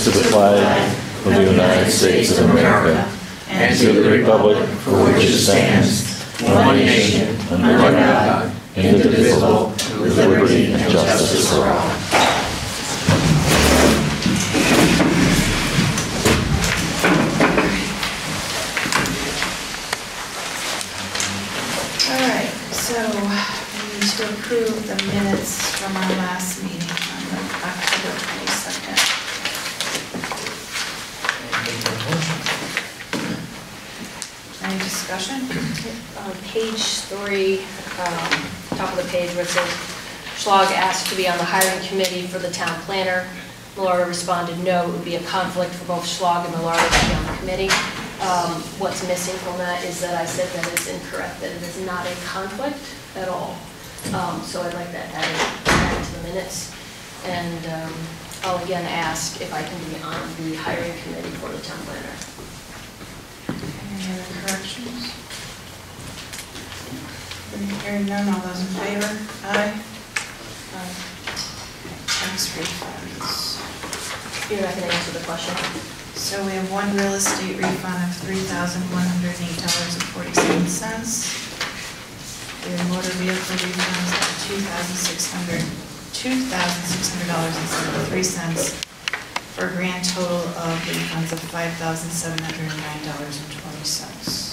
to the flag of the United States of America and to the republic for which it stands, one nation, under God, indivisible, with liberty and justice for all. All right, so we need to approve the minutes from our last meeting on October 22nd. Any discussion? Page 3, top of the page where it says, Schlag asked to be on the hiring committee for the town planner. Laura responded, no, it would be a conflict for both Schlag and Laura to be on the committee. What's missing from that is that I said that it's incorrect, that it is not a conflict at all. So I'd like that added to the minutes. And I'll again ask if I can be on the hiring committee for the town planner. Any other corrections? Hearing none, all those in favor? Aye. Aye. Tax refunds. You're not going to answer the question. So we have one real estate refund of $3,108.47. We have motor vehicle refunds of $2,600.73 for a grand total of refunds of $5,709.20.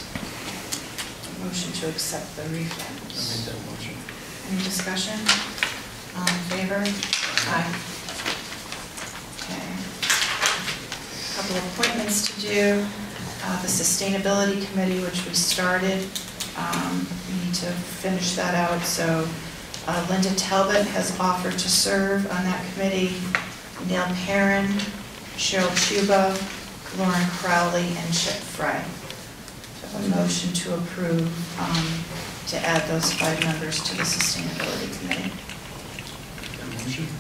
Motion to accept the refunds. I'll make that motion. Any discussion? All in favor? Aye. Okay. Couple of appointments to do. The Sustainability Committee, which we started, we need to finish that out. So Linda Talbot has offered to serve on that committee. Neil Perrin, Cheryl Chuba, Lauren Crowley, and Chip Fry. So a motion to approve to add those 5 members to the Sustainability Committee.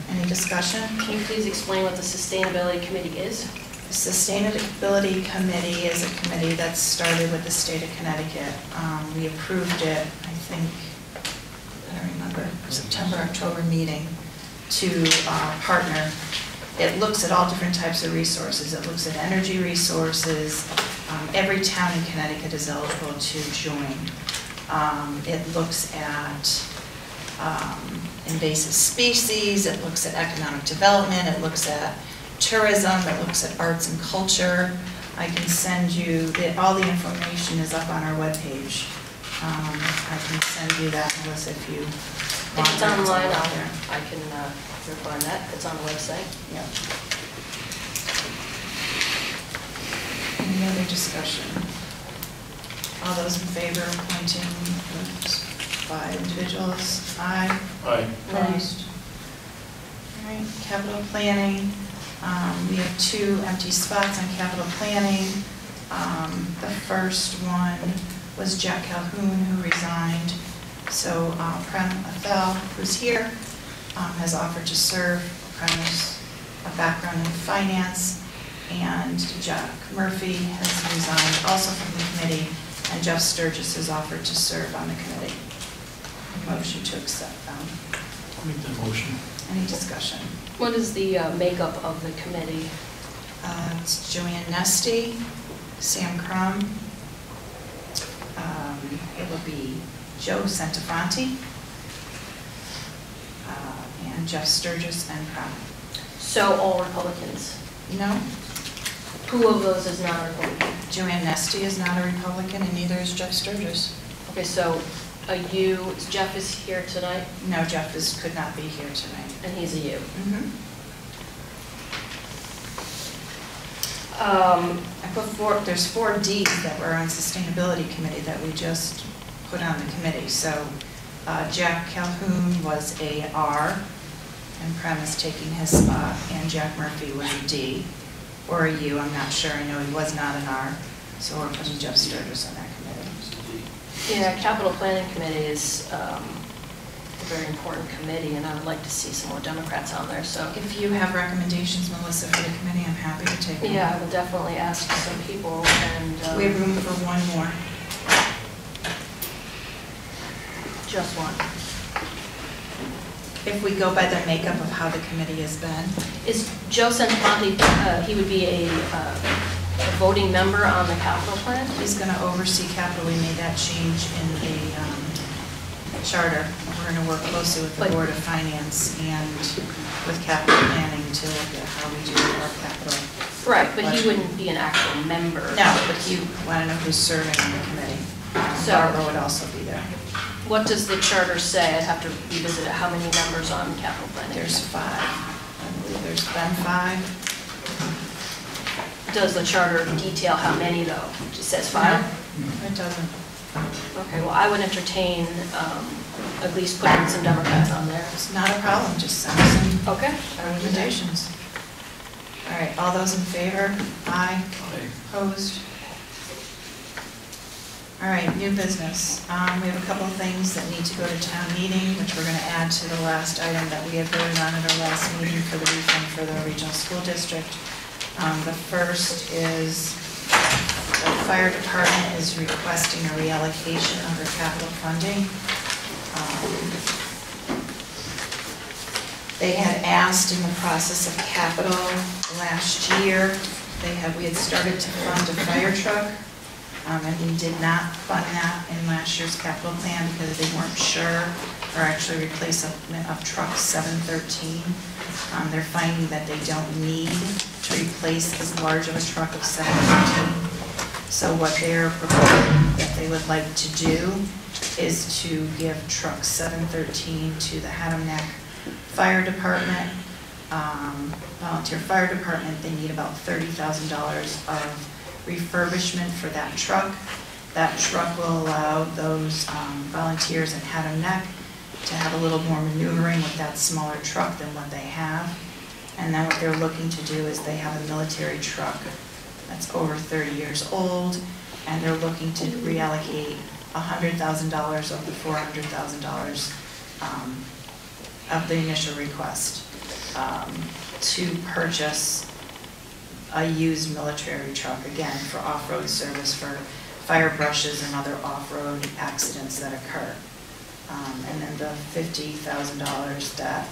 Any discussion? Can you please explain what the Sustainability Committee is? The Sustainability Committee is a committee that started with the state of Connecticut. We approved it, I think, I don't remember, September, October meeting to partner. It looks at all different types of resources. It looks at energy resources. Every town in Connecticut is eligible to join. It looks at invasive species. It looks at economic development. It looks at tourism. It looks at arts and culture. I can send you, all the information is up on our webpage. I can send you that, Melissa, if you want. If it's online, I can find that. It's on the website. Yep. Any other discussion? All those in favor of appointing those 5 individuals? Aye. Aye. Opposed? All right, capital planning. We have 2 empty spots on capital planning. The first one was Jack Calhoun, who resigned. So Prem Athel, who's here, has offered to serve. Prem has a background in finance. And Jack Murphy has resigned also from the committee. And Jeff Sturgis has offered to serve on the committee. Motion to accept them. I'll make that motion. Any discussion? What is the makeup of the committee? It's Joanne Nesty, Sam Crum. It will be Joe Santafanti, and Jeff Sturgis and Crum. So all Republicans? No. Who of those is not a Republican? Joanne Nesty is not a Republican, and neither is Jeff Sturgis. Okay, so Jeff is here tonight? No, Jeff could not be here tonight. And he's a you? Mm-hmm. I put there's 4 Ds that were on Sustainability Committee that we just put on the committee. So Jack Calhoun was a R, and Prem is taking his spot, and Jack Murphy was a D, or a U, I'm not sure. I know he was not an R, so we're putting Jeff Sturgis on that committee. Yeah, Capital Planning Committee is a very important committee, and I would like to see some more Democrats on there. So if you have recommendations, Melissa, for the committee, I'm happy to take them. Yeah, I will definitely ask some people. And we have room for 1 more. Just one. if we go by the makeup of how the committee has been. Is Joe Santamonte, he would be a voting member on the capital plan? He's going to oversee capital. We made that change in the charter. We're going to work closely with the Board of Finance and with capital planning to look at how we do our capital. Right, but he wouldn't be an actual member. No, but you want to know who's serving on the committee. So- Barbara would also be there. What does the charter say? I'd have to revisit it. How many members on capital planning? There's 5. I believe there's been 5. Does the charter detail how many, though? It just says 5? No, it doesn't. Okay, well, I would entertain at least putting some Democrats on there. It's not a problem, just send us Okay. some recommendations. All right, all those in favor? Aye. Opposed? All right, new business. We have a couple of things that need to go to town meeting, which we're going to add to the last item that we had voted on at our last meeting for the refund for the regional school district. The first is the fire department is requesting a reallocation under capital funding. They had asked in the process of capital last year, we had started to fund a fire truck. And we did not fund that in last year's capital plan because they weren't sure, or actually replacement of truck 713. They're finding that they don't need to replace as large of a truck of 713. So what they're proposing that they would like to do is to give truck 713 to the Haddam Fire Department, volunteer fire department. They need about $30,000 of refurbishment for that truck. That truck will allow those volunteers in Haddam to have a little more maneuvering with that smaller truck than what they have. And then what they're looking to do is they have a military truck that's over 30 years old, and they're looking to reallocate $100,000 of the $400,000 of the initial request to purchase a used military truck, again, for off-road service, for fire brushes and other off-road accidents that occur. And then the $50,000 that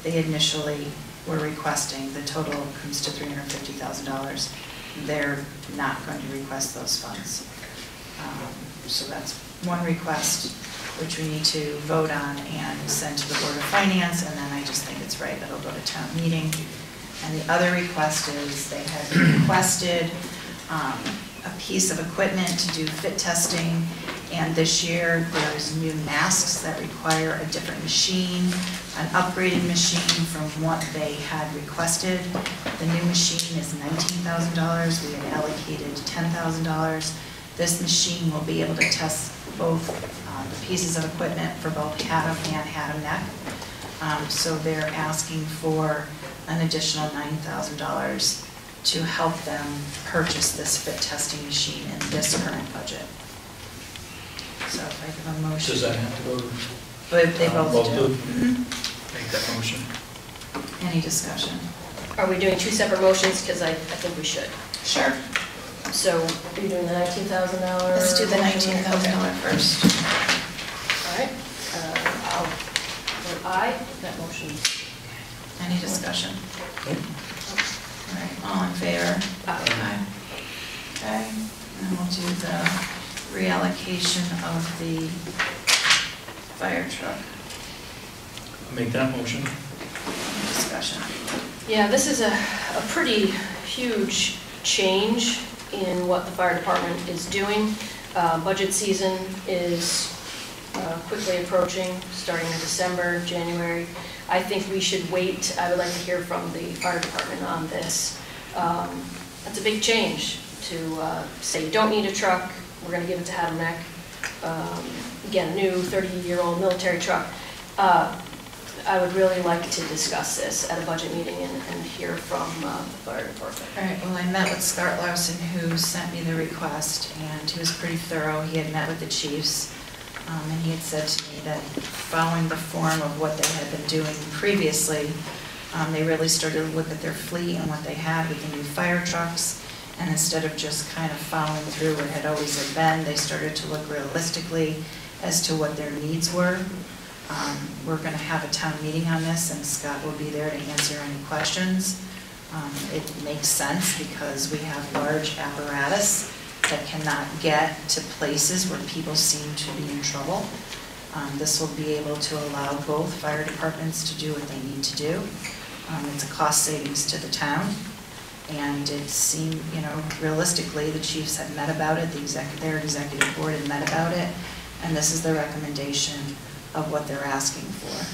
they initially were requesting, the total comes to $350,000. They're not going to request those funds. So that's one request, which we need to vote on and send to the Board of Finance, and then I just think it's right that it'll go to town meeting. And the other request is they had requested a piece of equipment to do fit testing, and this year there's new masks that require a different machine, an upgraded machine from what they had requested. The new machine is $19,000. We had allocated $10,000. This machine will be able to test both the pieces of equipment for both Haddam and Haddam. So they're asking for an additional $9,000 to help them purchase this fit testing machine in this current budget. So if I give a motion. Does that have to go to? But they both do. Make that motion. Any discussion? Are we doing 2 separate motions? Because I think we should. Sure. So are you doing the $19,000? Let's do the $19,000 first. All right. I'll vote aye. That motion. Any discussion? Nope. All right, all in favor? Aye. Okay, and we'll do the reallocation of the fire truck. I'll make that motion. Any discussion? Yeah, this is a pretty huge change in what the fire department is doing. Budget season is quickly approaching, starting in December, January. I think we should wait. I would like to hear from the fire department on this. That's a big change to say you don't need a truck, we're going to give it to Haddam. Again, new 30-year-old military truck. I would really like to discuss this at a budget meeting and hear from the fire department. All right, well, I met with Scott Larson, who sent me the request, and he was pretty thorough. He had met with the chiefs, and he had said to me that following the form of what they had been doing previously, they really started to look at their fleet and what they had with the new fire trucks, and instead of just kind of following through what had always been, they started to look realistically as to what their needs were. We're going to have a town meeting on this, and Scott will be there to answer any questions. It makes sense because we have large apparatus that cannot get to places where people seem to be in trouble. This will be able to allow both fire departments to do what they need to do. It's a cost savings to the town, and it seemed, realistically, the chiefs had met about it, their executive board had met about it, and this is the recommendation of what they're asking for.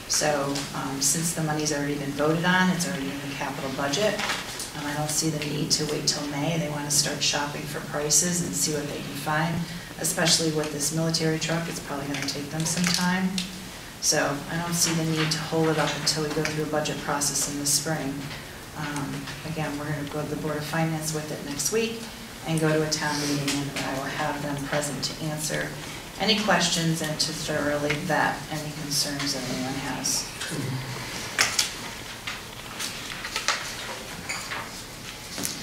So since the money's already been voted on, it's already in the capital budget, I don't see the need to wait till May. They want to start shopping for prices and see what they can find, especially with this military truck. It's probably going to take them some time. So I don't see the need to hold it up until we go through a budget process in the spring. Again, we're going to go to the Board of Finance with it next week and go to a town meeting, and I will have them present to answer any questions and to thoroughly vet any concerns that anyone has.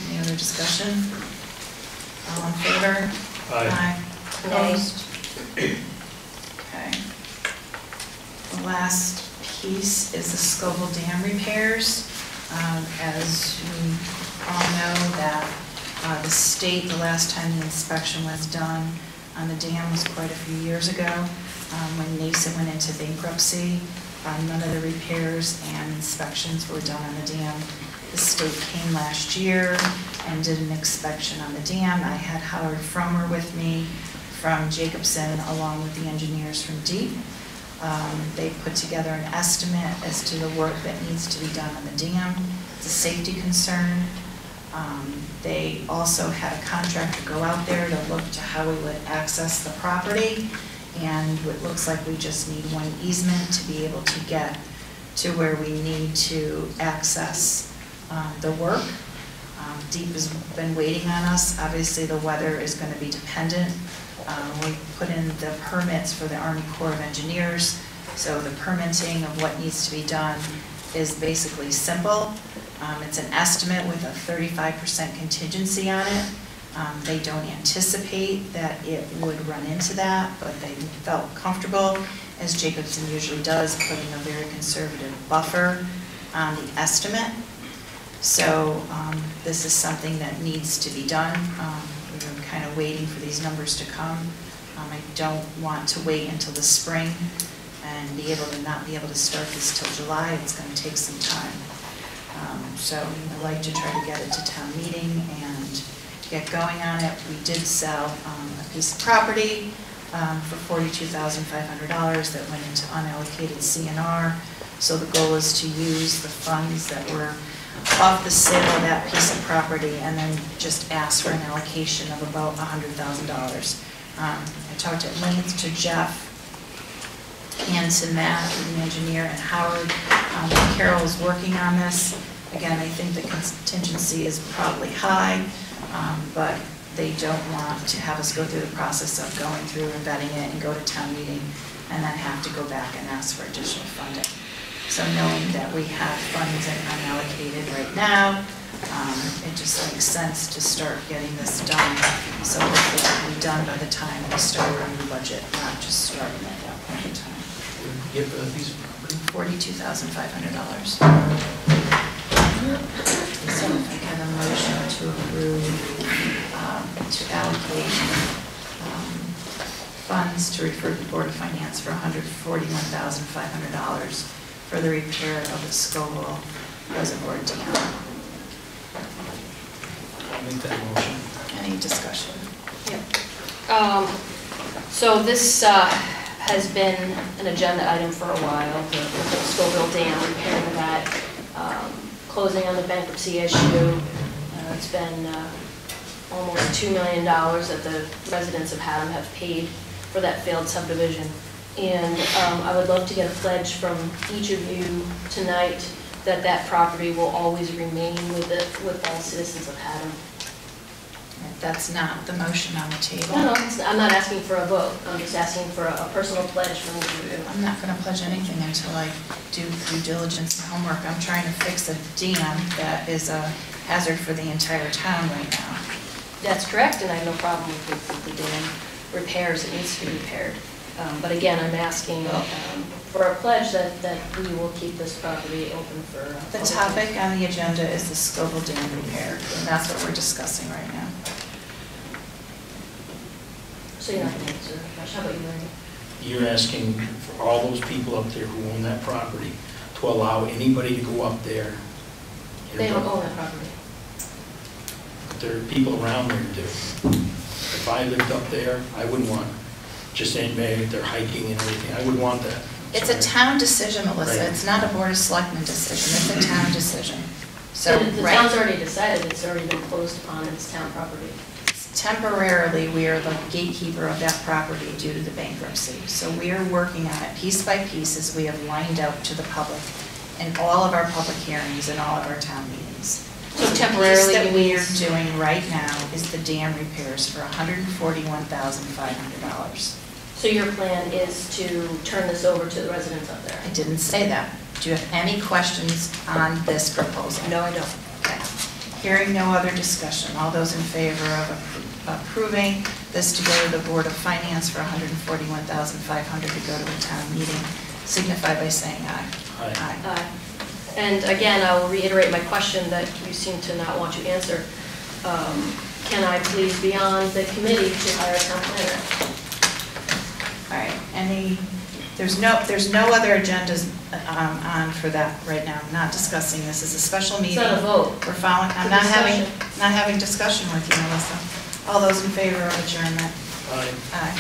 Any other discussion? All in favor? Aye. Opposed? Okay. The last piece is the Scoville Dam repairs. As we all know, that the state, the last time the inspection was done on the dam was quite a few years ago. When Nason went into bankruptcy, none of the repairs and inspections were done on the dam. The state came last year and did an inspection on the dam. I had Howard Frommer with me from Jacobson, along with the engineers from DEEP. They put together an estimate as to the work that needs to be done on the dam. It's a safety concern. They also had a contractor go out there to look to how we would access the property, and it looks like we just need one easement to be able to get to where we need to access the work. DEEP has been waiting on us. Obviously, the weather is going to be dependent. We put in the permits for the Army Corps of Engineers, so the permitting of what needs to be done is basically simple. It's an estimate with a 35% contingency on it. They don't anticipate that it would run into that, but they felt comfortable, as Jacobson usually does, putting a very conservative buffer on the estimate. So this is something that needs to be done. We're kind of waiting for these numbers to come. I don't want to wait until the spring and not be able to start this till July. It's going to take some time. So I'd like to try to get it to town meeting and get going on it. We did sell a piece of property for $42,500 that went into unallocated CNR. So the goal is to use the funds that were off the sale of that piece of property and then just ask for an allocation of about $100,000. I talked at length to Jeff and to Matt, the engineer, and Howard. Carol is working on this. Again, I think the contingency is probably high, but they don't want to have us go through the process of going through and vetting it and go to town meeting and then have to go back and ask for additional funding. So knowing that we have funds that are unallocated right now, it just makes sense to start getting this done, so that it will be done by the time we start running the budget, not just starting at that point in time. Give a piece of property. $42,500. So if I have a motion to approve, to allocate funds to refer to the Board of Finance for $141,500 for the repair of the Scoville Reservoir Dam. I'll make that motion. Any discussion? Yep. So this has been an agenda item for a while, the Scoville Dam, repairing that, closing on the bankruptcy issue. It's been almost $2 million that the residents of Haddam have paid for that failed subdivision. And I would love to get a pledge from each of you tonight that that property will always remain with all citizens of Haddam. That's not the motion on the table. No, I'm not asking for a vote. I'm just asking for a personal pledge from each of you. I'm not going to pledge anything until I do due diligence and homework. I'm trying to fix a dam that is a hazard for the entire town right now. That's correct, and I have no problem with the dam repairs. It needs to be repaired. But again, I'm asking for a pledge that we will keep this property open for. The topic on the agenda is the Scoville Dam repair, and that's what we're discussing right now. So you're not going to answer, Josh, how about you, Larry? You're asking for all those people up there who own that property to allow anybody to go up there. They don't own that property. But there are people around there who do. If I lived up there, I wouldn't want just anybody, they're hiking and everything. I wouldn't want that. It's a town decision, Melissa. Right. It's not a Board of Selectmen decision. It's a town decision. So, The right. town's already decided, it's already been closed upon, it's town property. Temporarily, we are the gatekeeper of that property due to the bankruptcy. So we are working on it piece by piece as we have lined out to the public in all of our public hearings and all of our town meetings. So The temporarily, piece that we are means- doing right now is the dam repairs for $141,500. So your plan is to turn this over to the residents up there? I didn't say that. Do you have any questions on this proposal? No, I don't. Okay. Hearing no other discussion, all those in favor of approving this to go to the Board of Finance for $141,500 to go to a town meeting, signify by saying aye. Aye. And again, I will reiterate my question that you seem to not want to answer. Can I please be on the committee to hire a town planner? All right, there's no other agendas on for that right now. I'm not discussing this. It's a special meeting. It's not a vote. We're following, I'm It's a not having discussion with you, Melissa. All those in favor of adjournment? Aye. Aye.